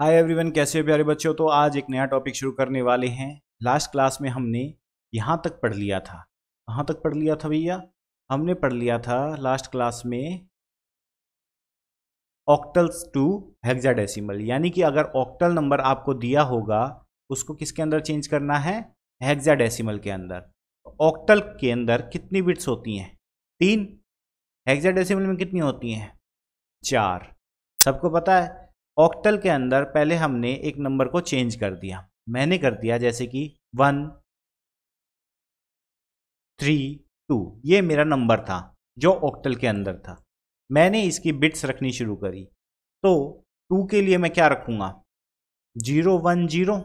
Hi everyone, कैसे हो प्यारे बच्चों। तो आज एक नया टॉपिक शुरू करने वाले हैं। लास्ट क्लास में हमने यहाँ तक पढ़ लिया था। कहाँ तक पढ़ लिया था भैया? हमने पढ़ लिया था लास्ट क्लास में ऑक्टल्स टू हेक्साडेसिमल, यानी कि अगर ऑक्टल नंबर आपको दिया होगा उसको किसके अंदर चेंज करना है? हेक्साडेसिमल के अंदर। ऑक्टल के अंदर कितनी बिट्स होती हैं? 3। हेक्साडेसिमल में कितनी होती हैं? 4। सबको पता है। ऑक्टल के अंदर पहले हमने एक नंबर को चेंज कर दिया। मैंने कर दिया जैसे कि 1 3 2। ये मेरा नंबर था जो ऑक्टल के अंदर था। मैंने इसकी बिट्स रखनी शुरू करी। तो 2 के लिए मैं क्या रखूंगा? 0 1 0।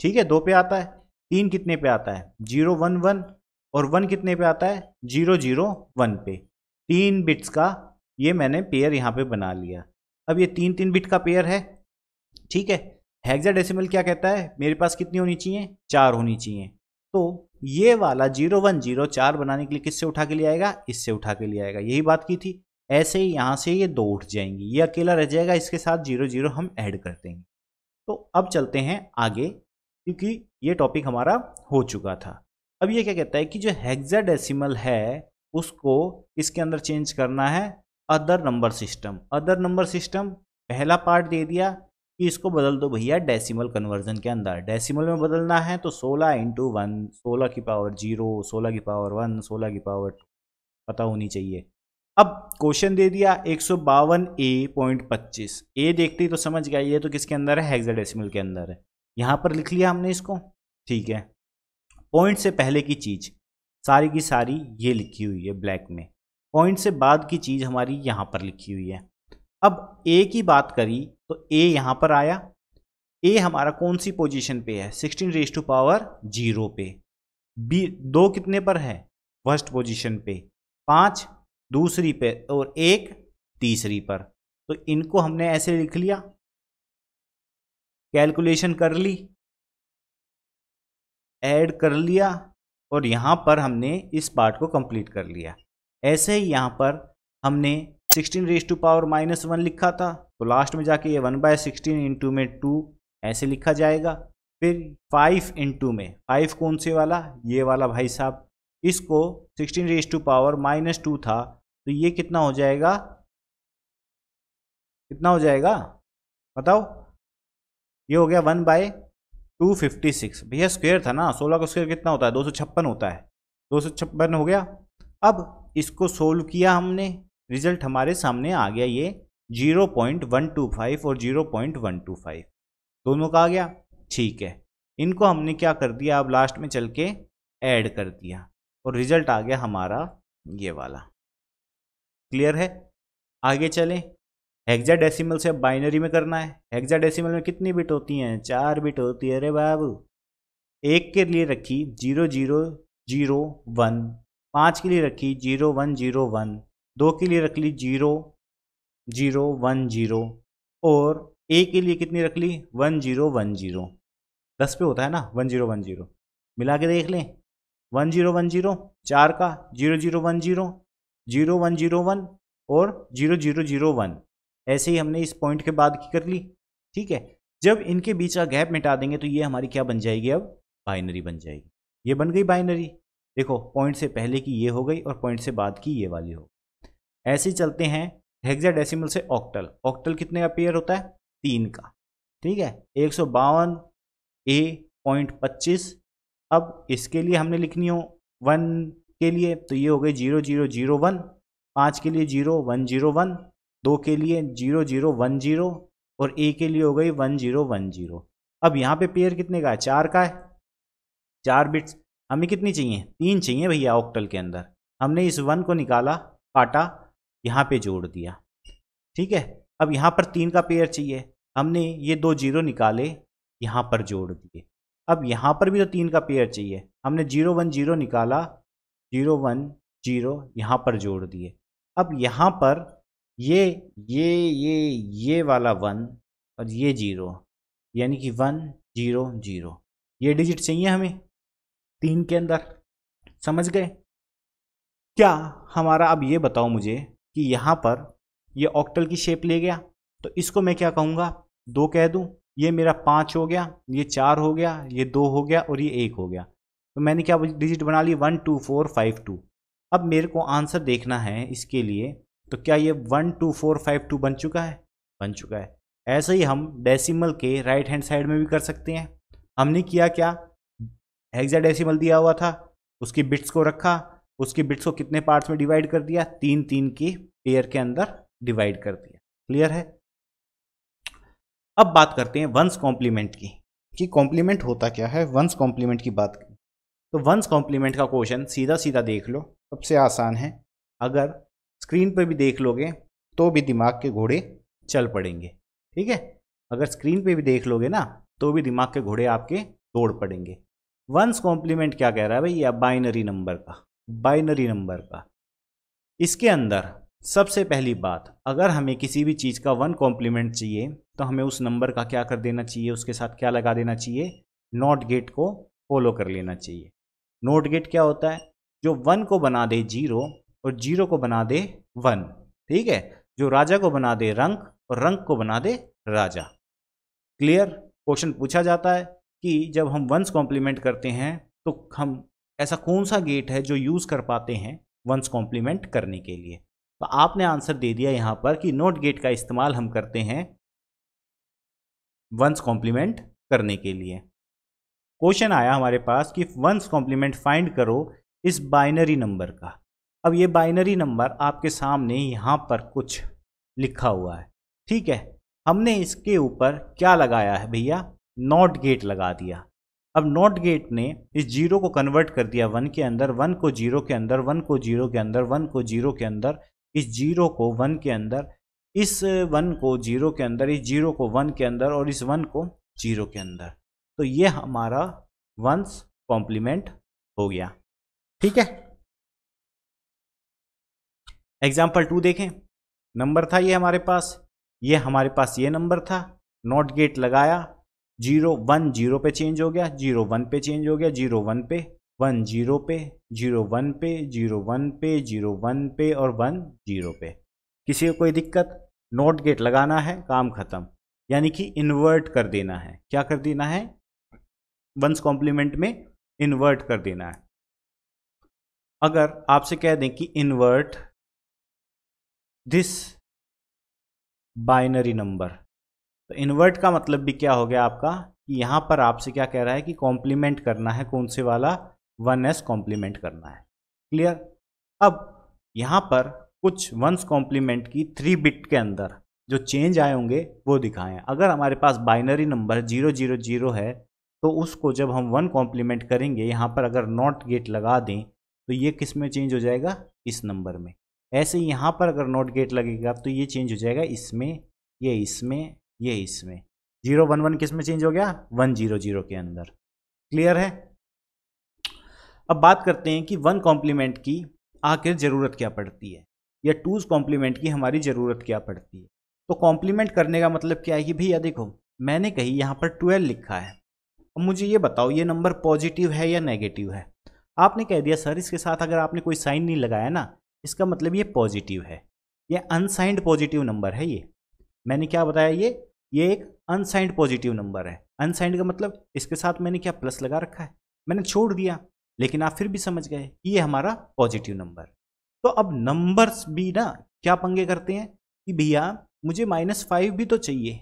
ठीक है, 2 पे आता है। 3 कितने पे आता है? 0 1 1। और 1 कितने पे आता है? 0 0 1 पे। 3 बिट्स का ये मैंने पेयर यहाँ पे बना लिया। अब ये 3 बिट का पेयर है। ठीक है। हेक्साडेसिमल क्या कहता है? मेरे पास कितनी होनी चाहिए? 4 होनी चाहिए। तो ये वाला 0 1 0 4 बनाने के लिए किससे उठा के ले आएगा? इससे उठा के ले आएगा। यही बात की थी। ऐसे ही यहाँ से ये 2 उठ जाएंगी, ये अकेला रह जाएगा, इसके साथ 0 0 हम ऐड कर देंगे। तो अब चलते हैं आगे, क्योंकि ये टॉपिक हमारा हो चुका था। अब ये क्या कहता है कि जो हेक्साडेसिमल है उसको इसके अंदर चेंज करना है other number system. Other number system पहला पार्ट दे दिया कि इसको बदल दो भैया डेसिमल कन्वर्जन के अंदर। डेसिमल में बदलना है तो 16 इंटू 1, 16 की पावर 0, 16 की पावर 1, 16 की पावर 2 पता होनी चाहिए। अब क्वेश्चन दे दिया 152A.25। ए देखते ही तो समझ गया ये तो किसके अंदर है? हेक्साडेसिमल के अंदर है। यहां पर लिख लिया हमने इसको। ठीक है। पॉइंट से पहले की चीज सारी की सारी ये लिखी हुई है ब्लैक में। पॉइंट से बाद की चीज हमारी यहां पर लिखी हुई है। अब ए की बात करी तो ए यहां पर आया। ए हमारा कौन सी पोजीशन पे है? 16 पे। बी 2 कितने पर है? फर्स्ट पोजीशन पे। 5 दूसरी पे और 1 तीसरी पर। तो इनको हमने ऐसे लिख लिया, कैलकुलेशन कर ली, ऐड कर लिया और यहां पर हमने इस पार्ट को कंप्लीट कर लिया। ऐसे ही यहां पर हमने 16 - 1 लिखा था, तो लास्ट में जाके ये 1/16 इंटू में 2 ऐसे लिखा जाएगा। फिर 5 इंटू में 5 कौन से वाला? ये वाला भाई साहब। इसको 16 - 2 था, तो ये कितना हो जाएगा? कितना हो जाएगा बताओ? ये हो गया 1/256। भैया स्क्वायर था ना, 16 का स्क्वायर कितना होता है? 256 होता है। 256 हो गया। अब इसको सोल्व किया हमने, रिजल्ट हमारे सामने आ गया ये 0.125 और 0.125 दोनों का आ गया। ठीक है, इनको हमने क्या कर दिया? अब लास्ट में चल के ऐड कर दिया और रिजल्ट आ गया हमारा ये वाला। क्लियर है? आगे चलें। हेक्साडेसिमल से अब बाइनरी में करना है। हेक्साडेसिमल में कितनी बिट होती हैं? 4 बिट होती है। अरे बाबू, 1 के लिए रखी 0 0 0 1, 5 के लिए रखी 0 1 0 1, 2 के लिए रख ली 0 0 1 0 और ए के लिए कितनी रख ली? 1 0 1 0। 10 पे होता है ना 1 0 1 0। मिला के देख लें। 1 0 1 0 4 का 0 0 1 0 0 1 0 1 और 0 0 0 1। ऐसे ही हमने इस पॉइंट के बाद की कर ली। ठीक है। जब इनके बीच का गैप मिटा देंगे तो ये हमारी क्या बन जाएगी? अब बाइनरी बन जाएगी। ये बन गई बाइनरी। देखो, पॉइंट से पहले की ये हो गई और पॉइंट से बाद की ये वाली हो। ऐसे ही चलते हैं हेक्साडेसिमल से ऑक्टल। ऑक्टल कितने का पेयर होता है? 3 का। ठीक है। 152A.25। अब इसके लिए हमने लिखनी हो 1 के लिए तो ये हो गई 0 0 0 1, 5 के लिए 0 1 0 1, 2 के लिए 0 0 1 0 और ए के लिए हो गई 1 0 1 0। अब यहाँ पे पेयर कितने का है? 4 का है। 4 बिट्स हमें कितनी चाहिए? 3 चाहिए भैया ऑक्टल के अंदर। हमने इस 1 को निकाला, काटा, यहाँ पे जोड़ दिया। ठीक है। अब यहाँ पर 3 का पेयर चाहिए। हमने ये 2 0 निकाले, यहाँ पर जोड़ दिए। अब यहाँ पर भी तो 3 का पेयर चाहिए। हमने 0 1 0 निकाला, 0 1 0 यहाँ पर जोड़ दिए। अब यहाँ पर ये वाला 1 और ये 0, यानी कि 1 0 0, ये डिजिट चाहिए हमें 3 के अंदर। समझ गए क्या हमारा? अब ये बताओ मुझे कि यहाँ पर ये ऑक्टल की शेप ले गया, तो इसको मैं क्या कहूँगा? 2 कह दूं, ये मेरा 5 हो गया, ये 4 हो गया, ये 2 हो गया और ये 1 हो गया। तो मैंने क्या डिजिट बना ली 1 2 4 5 2। अब मेरे को आंसर देखना है इसके लिए, तो क्या ये 1 2 4 5 2 बन चुका है? बन चुका है। ऐसे ही हम डेसिमल के राइट हैंड साइड में भी कर सकते हैं। हमने किया क्या, हेक्साडेसिमल दिया हुआ था, उसकी बिट्स को रखा, उसकी बिट्स को कितने पार्ट्स में डिवाइड कर दिया, 3 3 की पेयर के अंदर डिवाइड कर दिया। क्लियर है? अब बात करते हैं वंस कॉम्प्लीमेंट की, कि कॉम्प्लीमेंट होता क्या है। वंस कॉम्प्लीमेंट की बात करें तो वंस कॉम्प्लीमेंट का क्वेश्चन सीधा सीधा देख लो, सबसे आसान है। अगर स्क्रीन पर भी देख लोगे तो भी दिमाग के घोड़े चल पड़ेंगे, ठीक है। अगर स्क्रीन पे भी देख लोगे ना तो भी दिमाग के घोड़े आपके दौड़ पड़ेंगे। वंस कॉम्प्लीमेंट क्या कह रहा है भैया, बाइनरी नंबर का, बाइनरी नंबर का। इसके अंदर सबसे पहली बात, अगर हमें किसी भी चीज़ का 1 कॉम्प्लीमेंट चाहिए तो हमें उस नंबर का क्या कर देना चाहिए, उसके साथ क्या लगा देना चाहिए, नॉट गेट को फॉलो कर लेना चाहिए। नॉट गेट क्या होता है, जो 1 को बना दे 0 और 0 को बना दे 1, ठीक है। जो राजा को बना दे रंक और रंक को बना दे राजा। क्लियर? क्वेश्चन पूछा जाता है कि जब हम वंस कॉम्प्लीमेंट करते हैं तो हम ऐसा कौन सा गेट है जो यूज़ कर पाते हैं वंस कॉम्प्लीमेंट करने के लिए। तो आपने आंसर दे दिया यहाँ पर कि नॉट गेट का इस्तेमाल हम करते हैं वंस कॉम्प्लीमेंट करने के लिए। क्वेश्चन आया हमारे पास कि वंस कॉम्प्लीमेंट फाइंड करो इस बाइनरी नंबर का। अब ये बाइनरी नंबर आपके सामने यहाँ पर कुछ लिखा हुआ है, ठीक है। हमने इसके ऊपर क्या लगाया है भैया, नॉट गेट लगा दिया। अब नॉट गेट ने इस 0 को कन्वर्ट कर दिया 1 के अंदर, 1 को 0 के अंदर, 1 को 0 के अंदर, 1 को 0 के अंदर, इस 0 को 1 के अंदर, इस 1 को 0 के अंदर, इस 0 को 1 के अंदर और इस 1 को 0 के अंदर। तो ये हमारा वंस कॉम्प्लीमेंट हो गया, ठीक है। एग्जाम्पल 2 देखें। नंबर था ये हमारे पास, ये हमारे पास ये नंबर था, नॉट गेट लगाया, 0 1 0 पे चेंज हो गया, 0 1 पे चेंज हो गया, 0 1 पे, 1 0 पे, 0 1 पे, 0 1 पे, 0 1 पे और 1 0 पे। किसी को कोई दिक्कत? नॉट गेट लगाना है, काम खत्म, यानी कि इन्वर्ट कर देना है। क्या कर देना है, वंस कॉम्प्लीमेंट में इन्वर्ट कर देना है। अगर आपसे कह दें कि इन्वर्ट दिस बाइनरी नंबर, तो इन्वर्ट का मतलब भी क्या हो गया आपका, कि यहां पर आपसे क्या कह रहा है कि कॉम्प्लीमेंट करना है, कौन से वाला, 1s कॉम्प्लीमेंट करना है। क्लियर? अब यहां पर कुछ वंस कॉम्प्लीमेंट की 3 बिट के अंदर जो चेंज आए होंगे वो दिखाएं। अगर हमारे पास बाइनरी नंबर 000 है तो उसको जब हम 1 कॉम्प्लीमेंट करेंगे, यहां पर अगर नॉट गेट लगा दें तो ये किस में चेंज हो जाएगा, इस नंबर में। ऐसे ही यहाँ पर अगर नॉट गेट लगेगा तो ये चेंज हो जाएगा इसमें, ये इसमें, ये इसमें। 0 1 1 किस में चेंज हो गया, 1 0 0 के अंदर। क्लियर है? अब बात करते हैं कि 1 कॉम्प्लीमेंट की आखिर ज़रूरत क्या पड़ती है, या 2's कॉम्प्लीमेंट की हमारी ज़रूरत क्या पड़ती है। तो कॉम्प्लीमेंट करने का मतलब क्या है कि भैया देखो, मैंने कही यहाँ पर 12 लिखा है, अब मुझे ये बताओ ये नंबर पॉजिटिव है या नेगेटिव है। आपने कह दिया सर इसके साथ अगर आपने कोई साइन नहीं लगाया ना, इसका मतलब ये पॉजिटिव है, ये अनसाइंड पॉजिटिव नंबर है। ये मैंने क्या बताया, ये एक अनसाइंड पॉजिटिव नंबर है। अनसाइंड का मतलब इसके साथ मैंने क्या प्लस लगा रखा है, मैंने छोड़ दिया, लेकिन आप फिर भी समझ गए कि ये हमारा पॉजिटिव नंबर। तो अब नंबर्स भी ना क्या पंगे करते हैं कि भैया मुझे -5 भी तो चाहिए,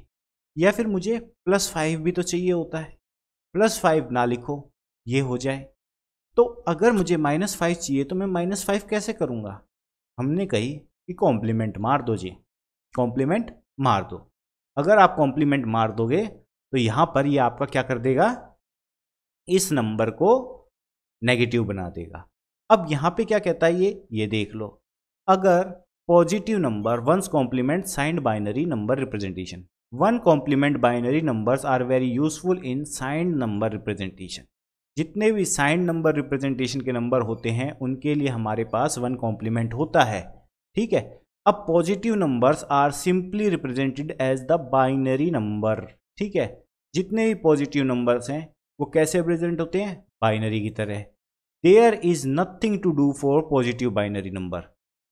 या फिर मुझे +5 भी तो चाहिए होता है। +5 ना लिखो, ये हो जाए। तो अगर मुझे -5 चाहिए तो मैं -5 कैसे करूँगा। हमने कही कि कॉम्प्लीमेंट मार दो जी, कॉम्प्लीमेंट मार दो। अगर आप कॉम्प्लीमेंट मार दोगे तो यहाँ पर ये आपका क्या कर देगा, इस नंबर को नेगेटिव बना देगा। अब यहाँ पे क्या कहता है ये देख लो, अगर positive number one's complement signed binary number representation. 1 complement binary numbers are very useful in signed number representation. जितने भी साइंड नंबर रिप्रेजेंटेशन के नंबर होते हैं उनके लिए हमारे पास 1 कॉम्प्लीमेंट होता है, ठीक है। अब positive numbers are simply represented as the binary number, ठीक है। जितने भी पॉजिटिव नंबर्स हैं वो कैसे रिप्रेजेंट होते हैं, बाइनरी की तरह। There is nothing to do for positive binary number.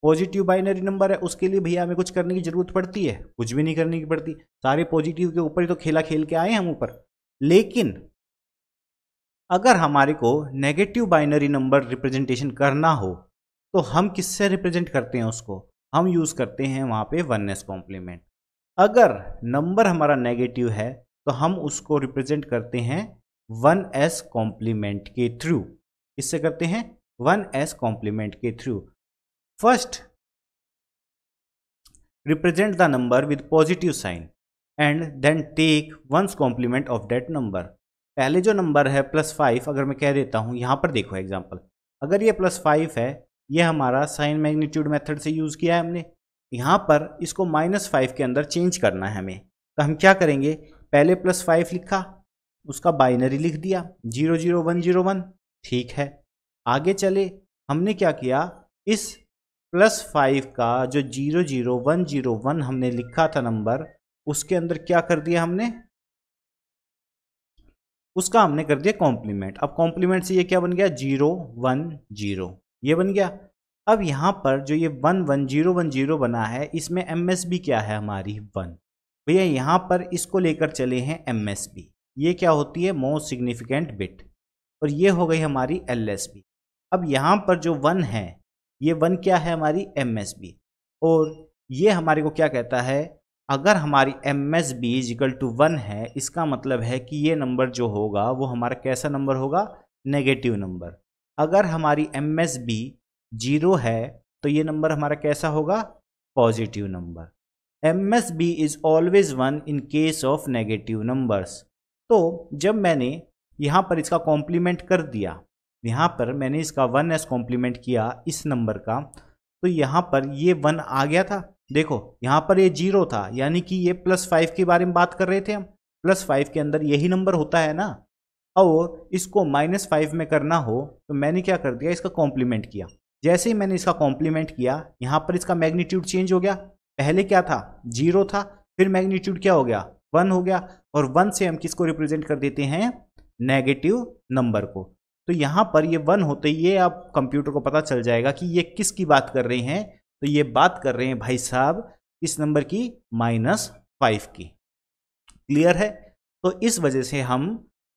Positive binary number है, उसके लिए भैया हमें कुछ करने की जरूरत पड़ती है? कुछ भी नहीं करने की पड़ती, सारे पॉजिटिव के ऊपर ही तो खेला खेल के आए हम ऊपर। लेकिन अगर हमारे को नेगेटिव बाइनरी नंबर रिप्रेजेंटेशन करना हो तो हम किससे रिप्रेजेंट करते हैं उसको? हम यूज करते हैं वहां पे 1s कॉम्प्लीमेंट। अगर नंबर हमारा नेगेटिव है तो हम उसको रिप्रेजेंट करते हैं 1s कॉम्प्लीमेंट के थ्रू। किससे करते हैं? 1s कॉम्प्लीमेंट के through. First represent the number with positive sign and then take one's complement of that number। पहले जो नंबर है +5, अगर मैं कह देता हूं, यहां पर देखो एग्जांपल, अगर ये +5 है, ये हमारा साइन मैग्नीट्यूड मेथड से यूज किया है हमने, यहां पर इसको -5 के अंदर चेंज करना है हमें। तो हम क्या करेंगे, पहले +5 लिखा, उसका बाइनरी लिख दिया 00101, ठीक है। आगे चले, हमने क्या किया, इस +5 का जो 00101 हमने लिखा था नंबर, उसके अंदर क्या कर दिया हमने, उसका हमने कर दिया कॉम्प्लीमेंट। अब कॉम्प्लीमेंट से ये क्या बन गया, 010, ये बन गया। अब यहां पर जो ये 11010 बना है, इसमें MSB क्या है हमारी 1। भैया यहां पर इसको लेकर चले हैं MSB, ये क्या होती है, मोस्ट सिग्निफिकेंट बिट, और ये हो गई हमारी LSB। अब यहां पर जो 1 है, ये 1 क्या है हमारी MSB, और ये हमारे को क्या कहता है, अगर हमारी MSB = 1 है, इसका मतलब है कि ये नंबर जो होगा वो हमारा कैसा नंबर होगा, नेगेटिव नंबर। अगर हमारी MSB 0 है तो ये नंबर हमारा कैसा होगा, positive number. MSB is always 1 in case of negative numbers. तो जब मैंने यहाँ पर इसका कॉम्प्लीमेंट कर दिया, यहाँ पर मैंने इसका 1s कॉम्प्लीमेंट किया इस नंबर का, तो यहाँ पर ये 1 आ गया था। देखो यहाँ पर ये 0 था, यानी कि ये +5 के बारे में बात कर रहे थे हम, +5 के अंदर यही नंबर होता है ना। और इसको -5 में करना हो तो मैंने क्या कर दिया, इसका कॉम्प्लीमेंट किया। जैसे ही मैंने इसका कॉम्प्लीमेंट किया, यहाँ पर इसका मैग्नीट्यूड चेंज हो गया। पहले क्या था, 0 था, फिर मैग्नीट्यूड क्या हो गया, 1 हो गया, और 1 से हम किसको रिप्रेजेंट कर देते हैं, नेगेटिव नंबर को। तो यहाँ पर ये 1 होते ही ये आप कंप्यूटर को पता चल जाएगा कि ये किसकी बात कर रहे हैं। तो ये बात कर रहे हैं भाई साहब इस नंबर की, -5 की। क्लियर है? तो इस वजह से हम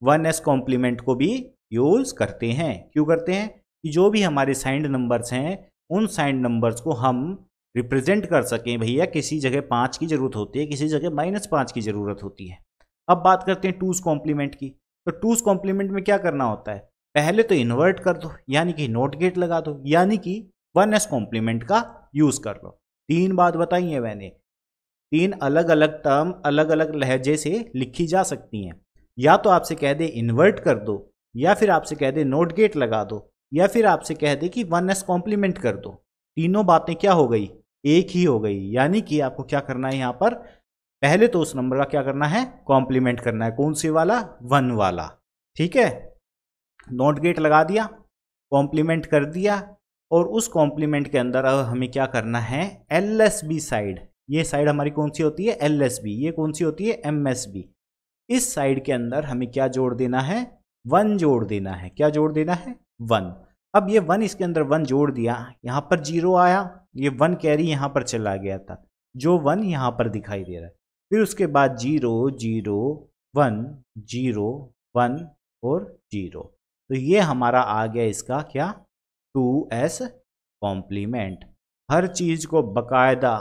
1s कॉम्प्लीमेंट को भी यूज करते हैं। क्यों करते हैं, कि जो भी हमारे साइंड नंबर्स हैं, उन साइंड नंबर्स को हम रिप्रेजेंट कर सकें। भैया किसी जगह 5 की जरूरत होती है, किसी जगह -5 की जरूरत होती है। अब बात करते हैं 2s कॉम्प्लीमेंट की। तो 2s कॉम्प्लीमेंट में क्या करना होता है, पहले तो इन्वर्ट कर दो, यानी कि नॉट गेट लगा दो, यानी कि 1s कॉम्प्लीमेंट का यूज कर लो। 3 बात बताई है मैंने, 3 अलग अलग टर्म अलग अलग लहजे से लिखी जा सकती हैं। या तो आपसे कह दे इन्वर्ट कर दो, या फिर आपसे कह दे नॉट गेट लगा दो, या फिर आपसे कह दे कि 1s कॉम्प्लीमेंट कर दो। तीनों बातें क्या हो गई, एक ही हो गई। यानी कि आपको क्या करना है, यहाँ पर पहले तो उस नंबर का क्या करना है, कॉम्प्लीमेंट करना है। कौन सी वाला, 1 वाला। ठीक है, नॉट गेट लगा दिया, कॉम्प्लीमेंट कर दिया, और उस कॉम्प्लीमेंट के अंदर अब हमें क्या करना है, LSB साइड, ये साइड हमारी कौन सी होती है, LSB, ये कौन सी होती है, MSB। इस साइड के अंदर हमें क्या जोड़ देना है, 1 जोड़ देना है। क्या जोड़ देना है, 1। अब ये 1 इसके अंदर 1 जोड़ दिया, यहाँ पर 0 आया, ये 1 कैरी यहाँ पर चला गया था, जो 1 यहाँ पर दिखाई दे रहा है। फिर उसके बाद 0 0 1 0 1 और 0। तो ये हमारा आ गया इसका क्या, 2s कॉम्प्लीमेंट। हर चीज को बकायदा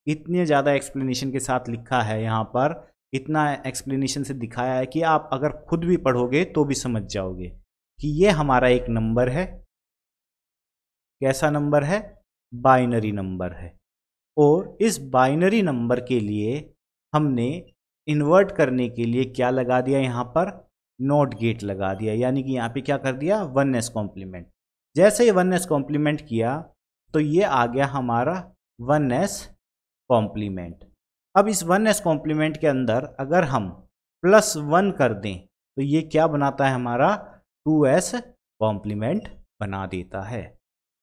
इतने ज़्यादा एक्सप्लेनेशन के साथ लिखा है, यहाँ पर इतना एक्सप्लेनेशन से दिखाया है कि आप अगर खुद भी पढ़ोगे तो भी समझ जाओगे कि ये हमारा एक नंबर है। कैसा नंबर है, बाइनरी नंबर है। और इस बाइनरी नंबर के लिए हमने इन्वर्ट करने के लिए क्या लगा दिया, यहाँ पर नॉट गेट लगा दिया, यानी कि यहाँ पे क्या कर दिया, 1s कॉम्प्लीमेंट। जैसे ही 1s कॉम्प्लीमेंट किया तो ये आ गया हमारा 1s कॉम्प्लीमेंट। अब इस 1s कॉम्प्लीमेंट के अंदर अगर हम +1 कर दें तो ये क्या बनाता है, हमारा 2s कॉम्प्लीमेंट बना देता है।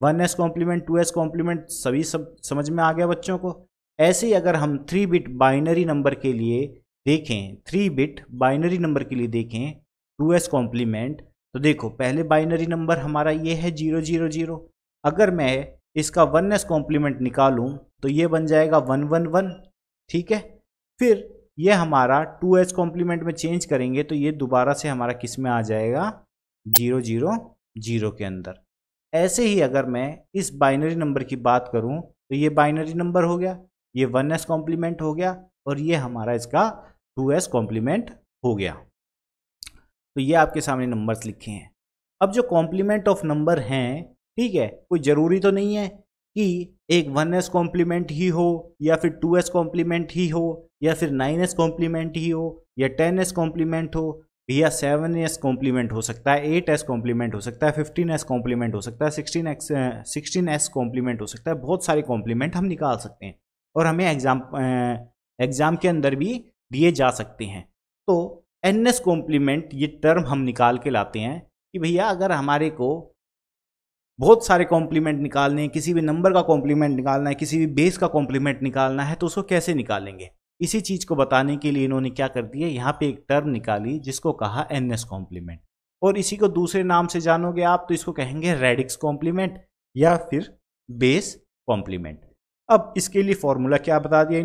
1s कॉम्प्लीमेंट 2s कॉम्प्लीमेंट सभी सब समझ में आ गया बच्चों को। ऐसे ही अगर हम 3 बिट बाइनरी नंबर के लिए देखें, 3 बिट बाइनरी नंबर के लिए देखें 2s कॉम्प्लीमेंट, तो देखो पहले बाइनरी नंबर हमारा ये है 000। अगर मैं इसका 1s कॉम्प्लीमेंट निकालूं तो ये बन जाएगा 111, ठीक है। फिर ये हमारा 2s कॉम्प्लीमेंट में चेंज करेंगे तो ये दोबारा से हमारा किस में आ जाएगा, 000 के अंदर। ऐसे ही अगर मैं इस बाइनरी नंबर की बात करूं तो ये बाइनरी नंबर हो गया, ये 1s कॉम्प्लीमेंट हो गया और ये हमारा इसका 2s कॉम्प्लीमेंट हो गया। तो ये आपके सामने नंबर्स लिखे हैं। अब जो कॉम्प्लीमेंट ऑफ नंबर हैं, ठीक है, कोई ज़रूरी तो नहीं है कि एक 1s कॉम्प्लीमेंट ही हो या फिर 2s कॉम्प्लीमेंट ही हो या फिर 9s कॉम्प्लीमेंट ही हो या 10s कॉम्प्लीमेंट हो, या 7s कॉम्प्लीमेंट हो सकता है, 8s कॉम्प्लीमेंट हो सकता है, 15s कॉम्प्लीमेंट हो सकता है, 16s कॉम्प्लीमेंट हो सकता है। बहुत सारे कॉम्प्लीमेंट हम निकाल सकते हैं और हमें एग्जाम के अंदर भी दिए जा सकते हैं। तो ns कॉम्प्लीमेंट ये टर्म हम निकाल के लाते हैं कि भैया अगर हमारे को बहुत सारे कॉम्प्लीमेंट निकालने हैं, किसी भी नंबर का कॉम्प्लीमेंट निकालना है, किसी भी बेस का कॉम्प्लीमेंट निकालना है, तो उसको कैसे निकालेंगे। इसी चीज़ को बताने के लिए इन्होंने क्या कर दिया, यहाँ पे एक टर्म निकाली जिसको कहा ns कॉम्प्लीमेंट, और इसी को दूसरे नाम से जानोगे आप तो इसको कहेंगे रेडिक्स कॉम्प्लीमेंट या फिर बेस कॉम्प्लीमेंट। अब इसके लिए फॉर्मूला क्या बता दिया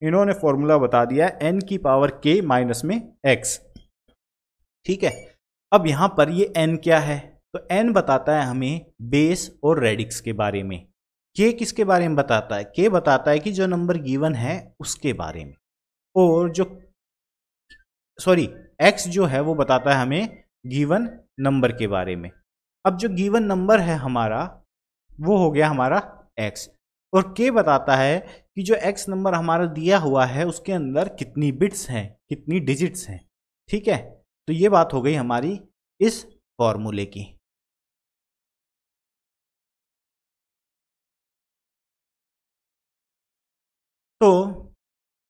इन्होंने फॉर्मूला बता दिया n की पावर k माइनस में x, ठीक है। अब यहां पर ये n क्या है, तो n बताता है हमें बेस और रेडिक्स के बारे में। k किसके बारे में बताता है, k बताता है कि जो नंबर गिवन है उसके बारे में, और जो x जो है वो बताता है हमें गिवन नंबर के बारे में। अब जो गिवन नंबर है हमारा वो हो गया हमारा x, और k बताता है कि जो x नंबर हमारा दिया हुआ है उसके अंदर कितनी बिट्स हैं, कितनी डिजिट्स हैं, ठीक है। तो ये बात हो गई हमारी इस फॉर्मूले की। तो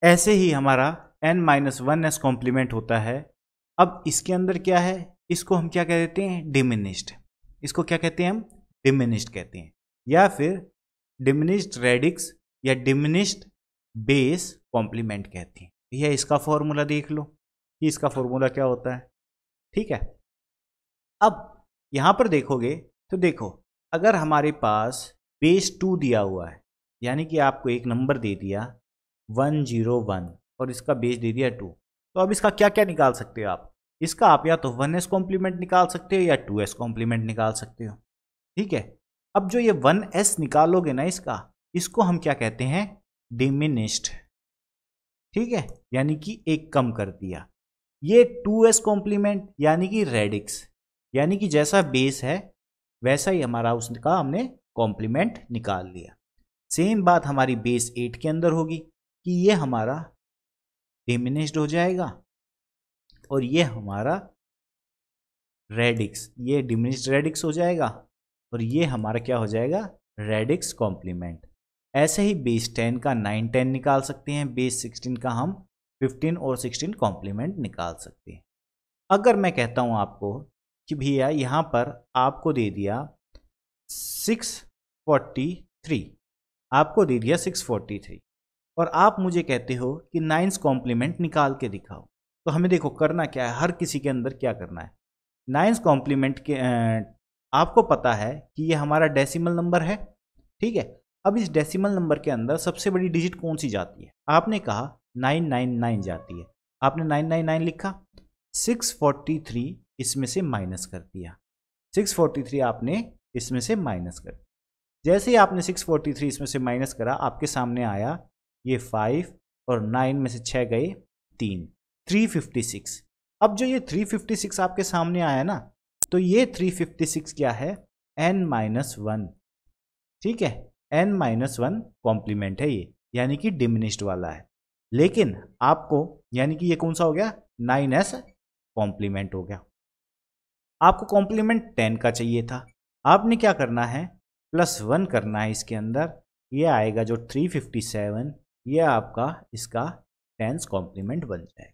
ऐसे ही हमारा n-1s कॉम्प्लीमेंट होता है। अब इसके अंदर क्या है, इसको हम क्या कह देते हैं, डिमिनिश्ड। इसको क्या कहते हैं हम, डिमिनिश्ड कहते हैं, या फिर डिमिनिश्ड रेडिक्स या डिमिनिश्ड बेस कॉम्प्लीमेंट कहते हैं। भैया इसका फॉर्मूला देख लो कि इसका फॉर्मूला क्या होता है, ठीक है। अब यहां पर देखोगे तो देखो, अगर हमारे पास बेस 2 दिया हुआ है, यानी कि आपको एक नंबर दे दिया 101 और इसका बेस दे दिया 2, तो अब इसका क्या क्या निकाल सकते हो आप, इसका आप या तो 1s कॉम्प्लीमेंट निकाल सकते हो या 2s कॉम्प्लीमेंट निकाल सकते हो, ठीक है। अब जो ये 1s निकालोगे ना इसको हम क्या कहते हैं, डिमिनिश्ड, ठीक है, यानी कि एक कम कर दिया। ये 2s कॉम्प्लीमेंट यानी कि रेडिक्स, यानी कि जैसा बेस है वैसा ही हमारा उसका हमने कॉम्प्लीमेंट निकाल लिया। सेम बात हमारी बेस 8 के अंदर होगी कि ये हमारा डिमिनिश्ड हो जाएगा और ये हमारा रेडिक्स, ये डिमिनिश्ड रेडिक्स हो जाएगा और ये हमारा क्या हो जाएगा, रेडिक्स कॉम्प्लीमेंट। ऐसे ही बेस 10 का 9, 10 निकाल सकते हैं, बेस 16 का हम 15 और 16 कॉम्प्लीमेंट निकाल सकते हैं। अगर मैं कहता हूं आपको कि भैया यहां पर आपको दे दिया 643, आपको दे दिया 643 और आप मुझे कहते हो कि 9s कॉम्प्लीमेंट निकाल के दिखाओ, तो हमें देखो करना क्या है, हर किसी के अंदर क्या करना है। 9s कॉम्प्लीमेंट के आपको पता है कि ये हमारा डेसिमल नंबर है, ठीक है। अब इस डेसिमल नंबर के अंदर सबसे बड़ी डिजिट कौन सी जाती है, आपने कहा 999 जाती है, आपने 999 लिखा, 643 इसमें से माइनस कर दिया, 643 आपने इसमें से माइनस कर दिया। जैसे ही आपने 643 इसमें से माइनस करा, आपके सामने आया ये 5 और 9 में से 6 गए 3, 356। अब जो ये 356 आपके सामने आया ना, तो ये 356 क्या है, n-1, ठीक है, n-1 कॉम्प्लीमेंट है ये, यानी कि डिमिनिश्ड वाला है। लेकिन आपको यानी कि ये कौन सा हो गया, 9s कॉम्प्लीमेंट हो गया। आपको कॉम्प्लीमेंट 10 का चाहिए था, आपने क्या करना है, +1 करना है इसके अंदर, ये आएगा जो 357, ये आपका इसका 10s कॉम्प्लीमेंट बन जाएगा।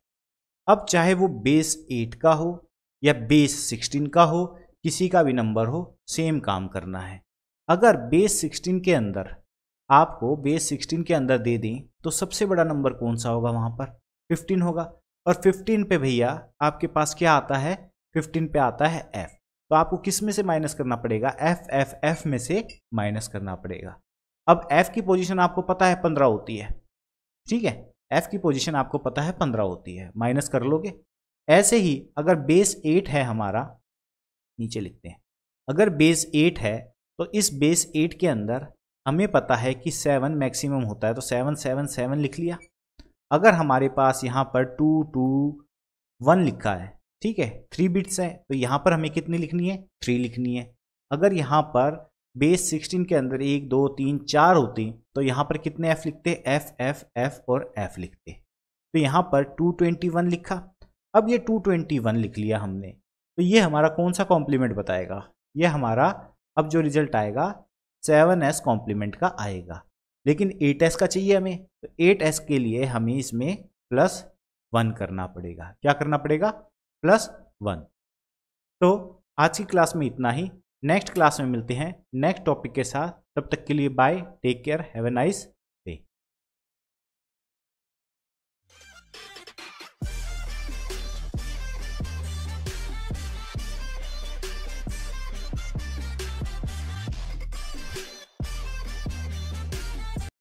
अब चाहे वो बेस 8 का हो या बेस 16 का हो, किसी का भी नंबर हो, सेम काम करना है। अगर बेस 16 के अंदर आपको बेस 16 के अंदर दे दें तो सबसे बड़ा नंबर कौन सा होगा, वहां पर 15 होगा, और 15 पे भैया आपके पास क्या आता है, 15 पे आता है f। तो आपको किस में से माइनस करना पड़ेगा, एफ में से माइनस करना पड़ेगा। अब एफ की पोजीशन आपको पता है 15 होती है, ठीक है, एफ की पोजीशन आपको पता है 15 होती है, माइनस कर लोगे। ऐसे ही अगर बेस 8 है हमारा, नीचे लिखते हैं, अगर बेस 8 है तो इस बेस 8 के अंदर हमें पता है कि 7 मैक्सिमम होता है, तो 7 7 7 लिख लिया। अगर हमारे पास यहाँ पर 2 2 1 लिखा है, ठीक है, 3 बिट्स है, तो यहाँ पर हमें कितनी लिखनी है, 3 लिखनी है। अगर यहाँ पर बेस 16 के अंदर 1 2 3 4 होती तो यहाँ पर कितने एफ लिखते, एफ एफ एफ और एफ लिखते। तो यहाँ पर 221 लिखा। अब ये 221 लिख लिया हमने, तो ये हमारा कौन सा कॉम्प्लीमेंट बताएगा, ये हमारा अब जो रिजल्ट आएगा 7s कॉम्प्लीमेंट का आएगा। लेकिन 8s का चाहिए हमें, तो 8s के लिए हमें इसमें +1 करना पड़ेगा। क्या करना पड़ेगा, +1। तो आज की क्लास में इतना ही, नेक्स्ट क्लास में मिलते हैं नेक्स्ट टॉपिक के साथ। तब तक के लिए bye, take care, have a nice